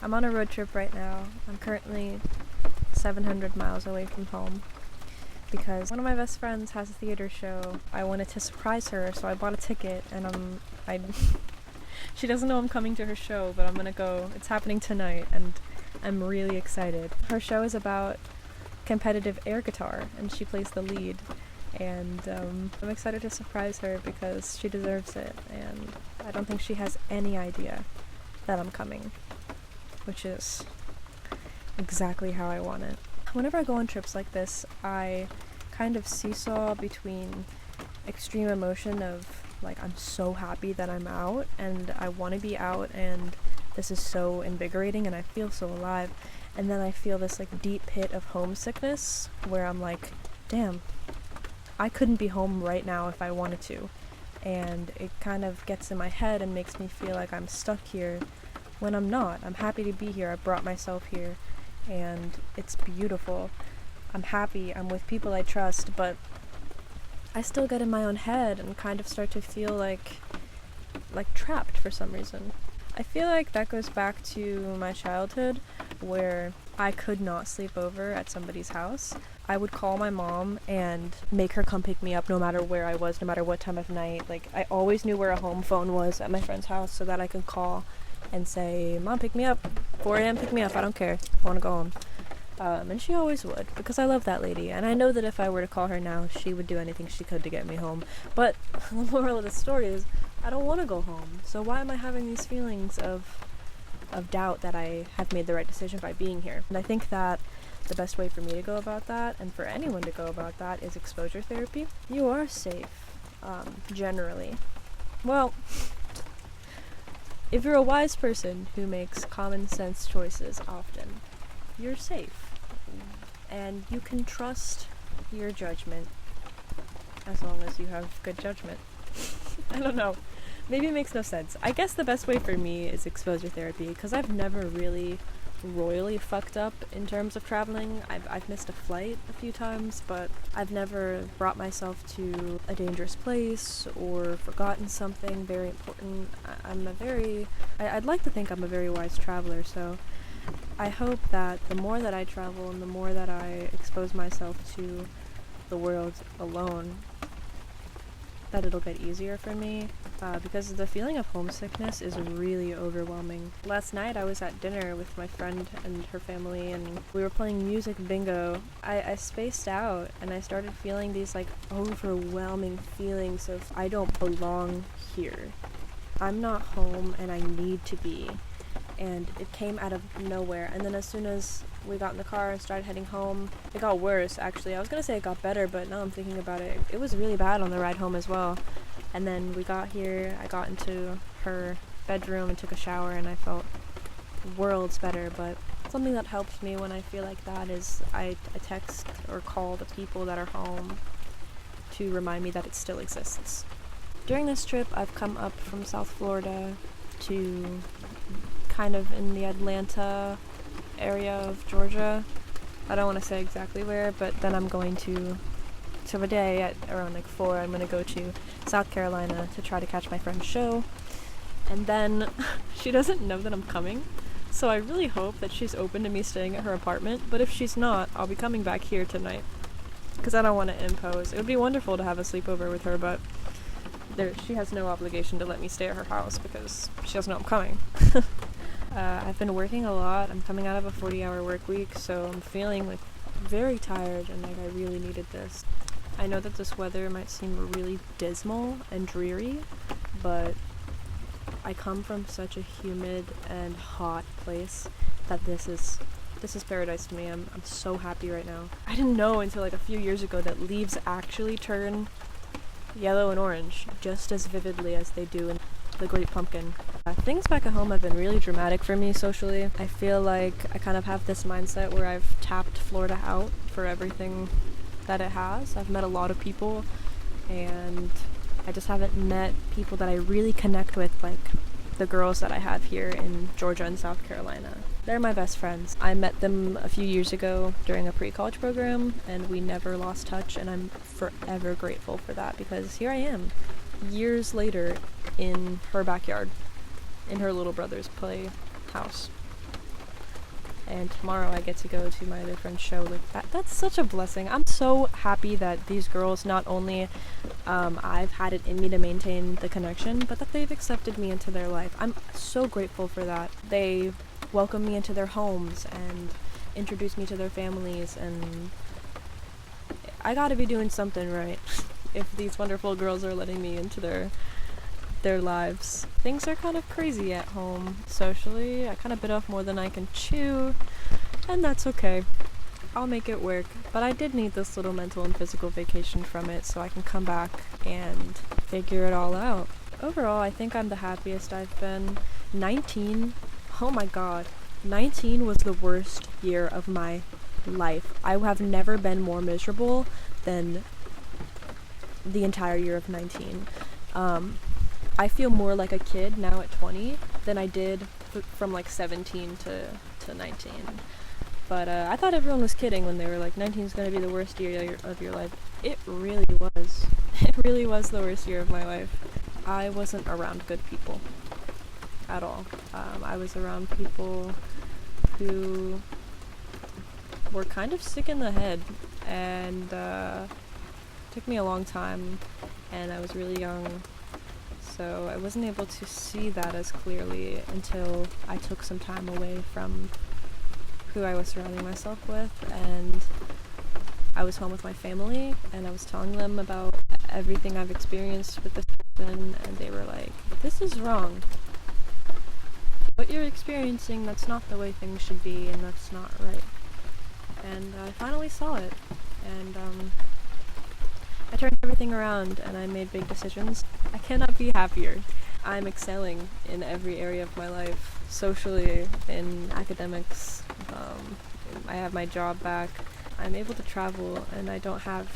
I'm on a road trip right now. I'm currently 700 miles away from home because one of my best friends has a theater show. I wanted to surprise her, so I bought a ticket, and she doesn't know I'm coming to her show, but I'm gonna go. It's happening tonight, and I'm really excited. Her show is about competitive air guitar, and she plays the lead. And I'm excited to surprise her because she deserves it, and I don't think she has any idea that I'm coming, which is exactly how I want it. Whenever I go on trips like this, I kind of seesaw between extreme emotion of, like, I'm so happy that I'm out, and I want to be out, and this is so invigorating, and I feel so alive. And then I feel this, like, deep pit of homesickness, where I'm like, damn, I couldn't be home right now if I wanted to. And it kind of gets in my head and makes me feel like I'm stuck here when I'm not. I'm happy to be here. I brought myself here, and it's beautiful. I'm happy. I'm with people I trust, but I still get in my own head and kind of start to feel like trapped for some reason. I feel like that goes back to my childhood, where I could not sleep over at somebody's house. I would call my mom and make her come pick me up no matter where I was, no matter what time of night. Like, I always knew where a home phone was at my friend's house so that I could call and say, Mom, pick me up. 4 a.m., pick me up. I don't care. I want to go home. And she always would, because I love that lady. And I know that if I were to call her now, she would do anything she could to get me home. But the moral of the story is, I don't want to go home. So why am I having these feelings of doubt that I have made the right decision by being here? And I think that the best way for me to go about that, and for anyone to go about that, is exposure therapy. You are safe, generally. Well, if you're a wise person who makes common sense choices often, you're safe. And you can trust your judgment as long as you have good judgment. I don't know. Maybe it makes no sense. I guess the best way for me is exposure therapy, because I've never really royally fucked up in terms of traveling. I've missed a flight a few times, but I've never brought myself to a dangerous place or forgotten something very important. I'd like to think I'm a very wise traveler, so I hope that the more that I travel and the more that I expose myself to the world alone, that it'll get easier for me, because the feeling of homesickness is really overwhelming. Last night I was at dinner with my friend and her family, and we were playing music bingo. I spaced out, and I started feeling these, like, overwhelming feelings of, I don't belong here. I'm not home, and I need to be. And it came out of nowhere. And then as soon as we got in the car and started heading home, it got worse, actually. I was gonna say it got better, but now I'm thinking about it, it was really bad on the ride home as well. And then we got here, I got into her bedroom and took a shower, and I felt worlds better. But something that helps me when I feel like that is I text or call the people that are home to remind me that it still exists. During this trip, I've come up from South Florida to kind of in the Atlanta area of Georgia. I don't want to say exactly where, but then I'm going to a day at around like 4, I'm going to go to South Carolina to try to catch my friend's show. And then she doesn't know that I'm coming, so I really hope that she's open to me staying at her apartment, but if she's not, I'll be coming back here tonight, because I don't want to impose. It would be wonderful to have a sleepover with her, but she has no obligation to let me stay at her house because she doesn't know I'm coming. I've been working a lot. I'm coming out of a 40-hour work week, so I'm feeling like very tired, and like I really needed this. I know that this weather might seem really dismal and dreary, but I come from such a humid and hot place that this is paradise to me. I'm so happy right now. I didn't know until like a few years ago that leaves actually turn yellow and orange just as vividly as they do in The Great Pumpkin. Things back at home have been really dramatic for me socially. I feel like I kind of have this mindset where I've tapped Florida out for everything that it has. I've met a lot of people, and I just haven't met people that I really connect with, like the girls that I have here in Georgia and South Carolina. They're my best friends. I met them a few years ago during a pre-college program, and we never lost touch, and I'm forever grateful for that, because here I am, years later, in her backyard, in her little brother's playhouse. and tomorrow I get to go to my other friend's show. Like that's such a blessing. I'm so happy that these girls, not only I've had it in me to maintain the connection, but that they've accepted me into their life. I'm so grateful for that. They welcome me into their homes and introduce me to their families, and I gotta be doing something right if these wonderful girls are letting me into their lives. Things are kind of crazy at home socially. I kind of bit off more than I can chew, and that's okay. I'll make it work. But I did need this little mental and physical vacation from it so I can come back and figure it all out. Overall, I think I'm the happiest I've been. 19, oh my god, 19 was the worst year of my life. I have never been more miserable than the entire year of 19. I feel more like a kid now at 20 than I did from like 17 to 19. But I thought everyone was kidding when they were like, 19 is going to be the worst year of your life. It really was. It really was the worst year of my life. I wasn't around good people at all. I was around people who were kind of sick in the head, and it took me a long time, and I was really young. So I wasn't able to see that as clearly until I took some time away from who I was surrounding myself with, and I was home with my family, and I was telling them about everything I've experienced with this person, and they were like, this is wrong. What you're experiencing, that's not the way things should be, and that's not right. And I finally saw it, and I turned everything around and I made big decisions. I cannot be happier. I'm excelling in every area of my life, socially, in academics. I have my job back. I'm able to travel, and I don't have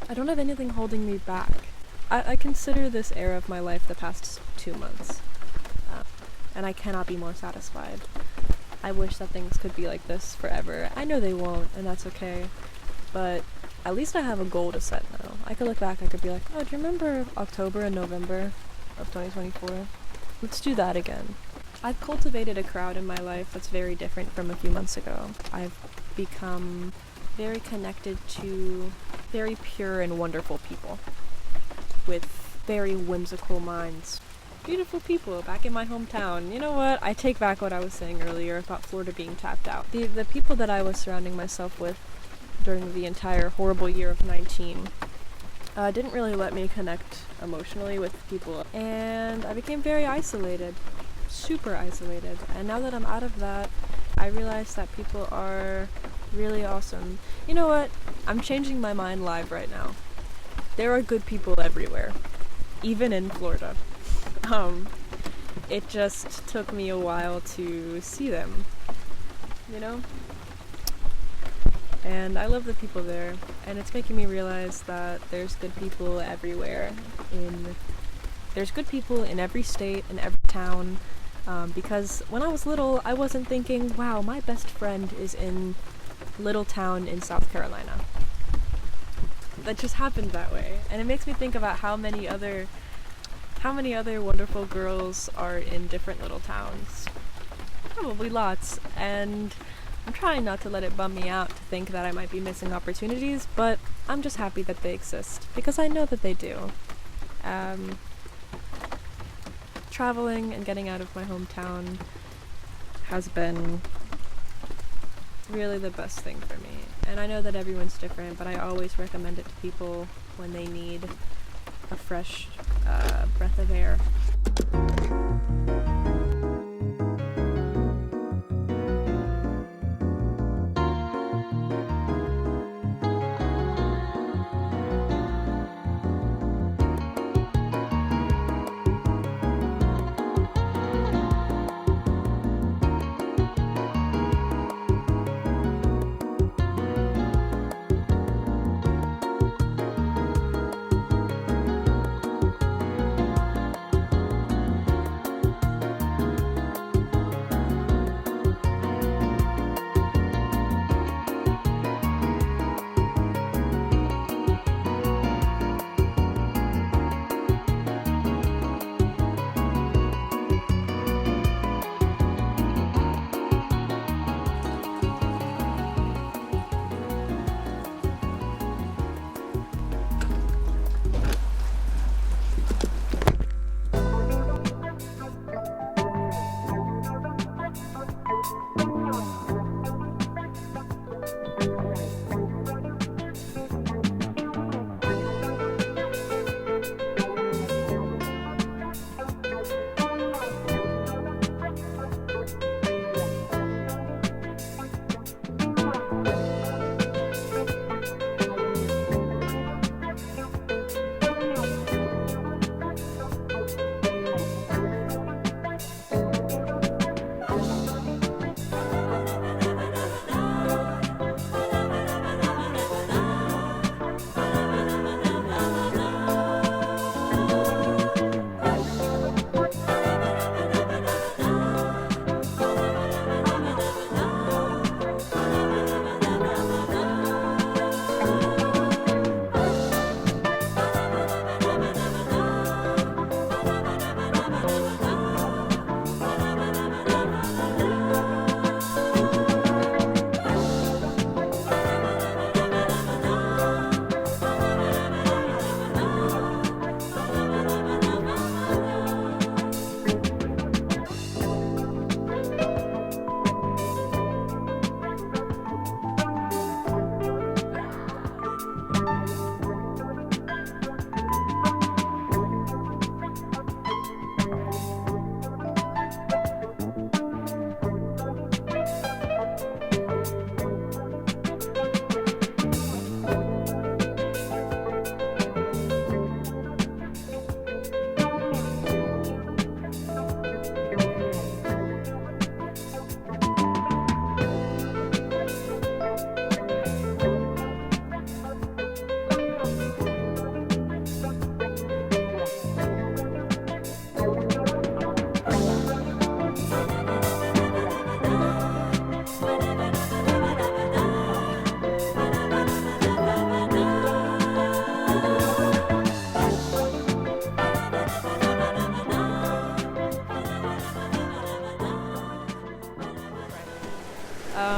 anything holding me back. I consider this era of my life the past 2 months, and I cannot be more satisfied. I wish that things could be like this forever. I know they won't, and that's okay, but at least I have a goal to set now. I could look back, I could be like, oh, do you remember October and November of 2024? Let's do that again. I've cultivated a crowd in my life that's very different from a few months ago. I've become very connected to very pure and wonderful people with very whimsical minds. Beautiful people back in my hometown. You know what? I take back what I was saying earlier about Florida being tapped out. The people that I was surrounding myself with during the entire horrible year of 19 didn't really let me connect emotionally with people, and I became very isolated, super isolated. And now that I'm out of that, I realize that people are really awesome. You know what? I'm changing my mind live right now. There are good people everywhere, even in Florida. It just took me a while to see them, you know? And I love the people there, and it's making me realize that there's good people everywhere. There's good people in every state, in every town, because when I was little, I wasn't thinking, wow, my best friend is in little town in South Carolina. That just happened that way, and it makes me think about how many other wonderful girls are in different little towns. Probably lots, and I'm trying not to let it bum me out to think that I might be missing opportunities, but I'm just happy that they exist, because I know that they do. Traveling and getting out of my hometown has been really the best thing for me. And I know that everyone's different, but I always recommend it to people when they need a fresh breath of air.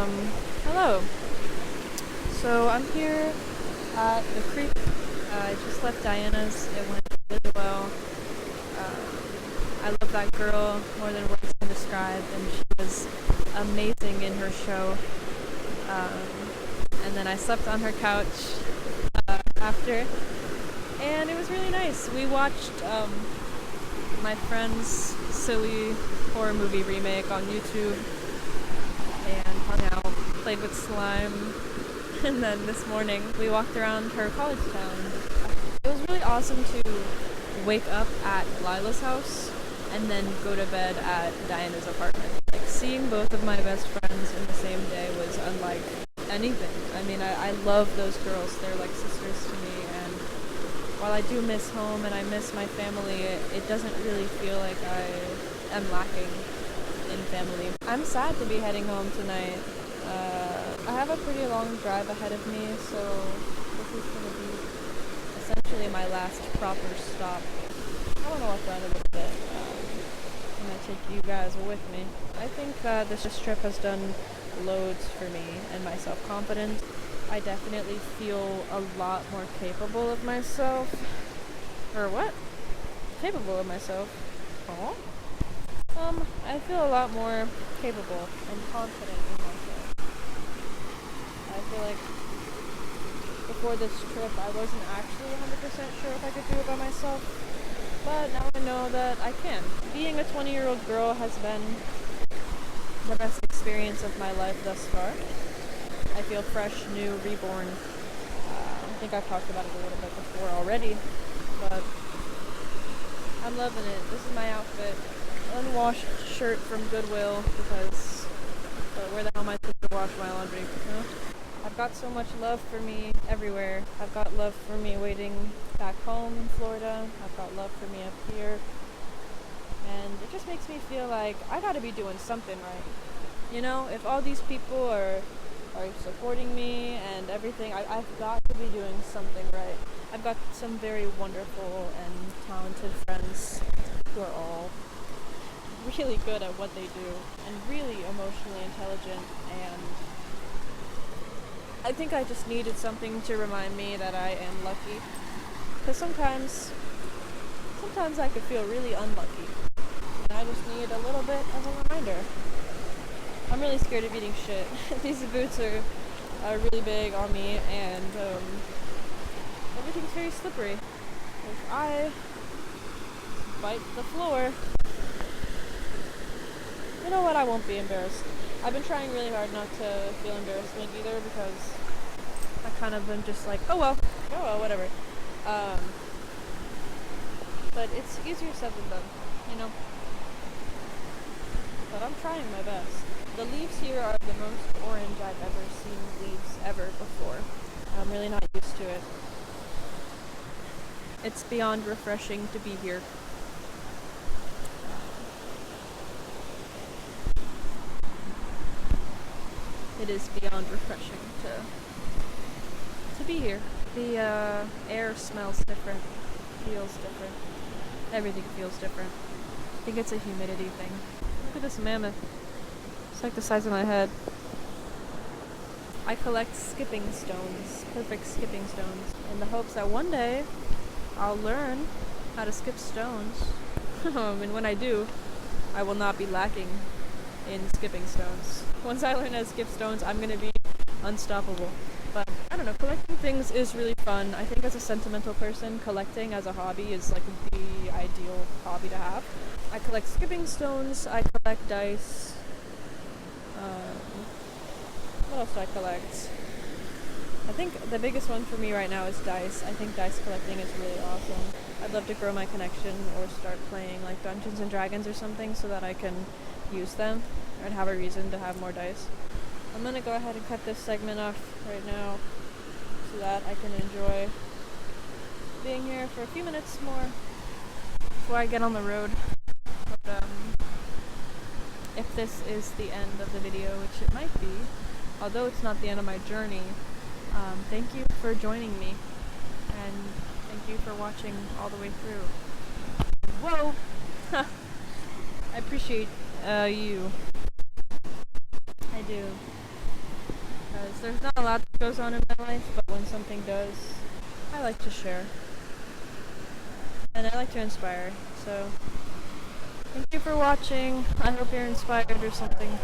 Hello. So I'm here at the creek. I just left Diana's. It went really well. I love that girl more than words can describe, and she was amazing in her show. And then I slept on her couch after, and it was really nice. We watched my friend's silly horror movie remake on YouTube, and hung out, played with slime, and then this morning we walked around her college town. It was really awesome to wake up at Lila's house and then go to bed at Diana's apartment. Like, seeing both of my best friends in the same day was unlike anything. I mean, I love those girls. They're like sisters to me, and while I do miss home and I miss my family, it doesn't really feel like I am lacking in family. I'm sad to be heading home tonight. I have a pretty long drive ahead of me, so this is going to be essentially my last proper stop. I want to walk around a little bit. I'm going to take you guys with me. I think that this trip has done loads for me and my self-confidence. I definitely feel a lot more capable of myself. Or what? Capable of myself. Oh? I feel a lot more capable and confident in myself. I feel like before this trip I wasn't actually 100% sure if I could do it by myself, but now I know that I can. Being a 20-year-old girl has been the best experience of my life thus far. I feel fresh, new, reborn. I think I've talked about it a little bit before already, but I'm loving it. This is my outfit. Unwashed shirt from Goodwill, because where the hell am I supposed to wash my laundry? You know? I've got so much love for me everywhere. I've got love for me waiting back home in Florida. I've got love for me up here. And it just makes me feel like I gotta be doing something right. You know, if all these people are supporting me and everything, I've got to be doing something right. I've got some very wonderful and talented friends who are all really good at what they do and really emotionally intelligent, and I think I just needed something to remind me that I am lucky, because sometimes I could feel really unlucky, and I just need a little bit of a reminder. I'm really scared of eating shit. These boots are really big on me, and everything's very slippery. If I bite the floor, you know what, I won't be embarrassed. I've been trying really hard not to feel embarrassment either, because I kind of am just like, oh well, whatever. But it's easier said than done, you know? But I'm trying my best. The leaves here are the most orange I've ever seen leaves ever before. I'm really not used to it. It's beyond refreshing to be here. It is beyond refreshing to be here. The air smells different, feels different. Everything feels different. I think it's a humidity thing. Look at this mammoth. It's like the size of my head. I collect skipping stones, perfect skipping stones, in the hopes that one day I'll learn how to skip stones. And when I do, I will not be lacking in skipping stones. Once I learn how to skip stones, I'm gonna be unstoppable. But I don't know, collecting things is really fun. I think as a sentimental person, collecting as a hobby is like the ideal hobby to have. I collect skipping stones, I collect dice. What else do I collect? I think the biggest one for me right now is dice. I think dice collecting is really awesome. I'd love to grow my connection or start playing like Dungeons and Dragons or something so that I can use them and have a reason to have more dice. I'm gonna go ahead and cut this segment off right now so that I can enjoy being here for a few minutes more before I get on the road. But if this is the end of the video, which it might be, although it's not the end of my journey, thank you for joining me, and thank you for watching all the way through. Whoa! I appreciate you. I do. There's not a lot that goes on in my life, but when something does, I like to share. And I like to inspire, so thank you for watching. I hope you're inspired or something.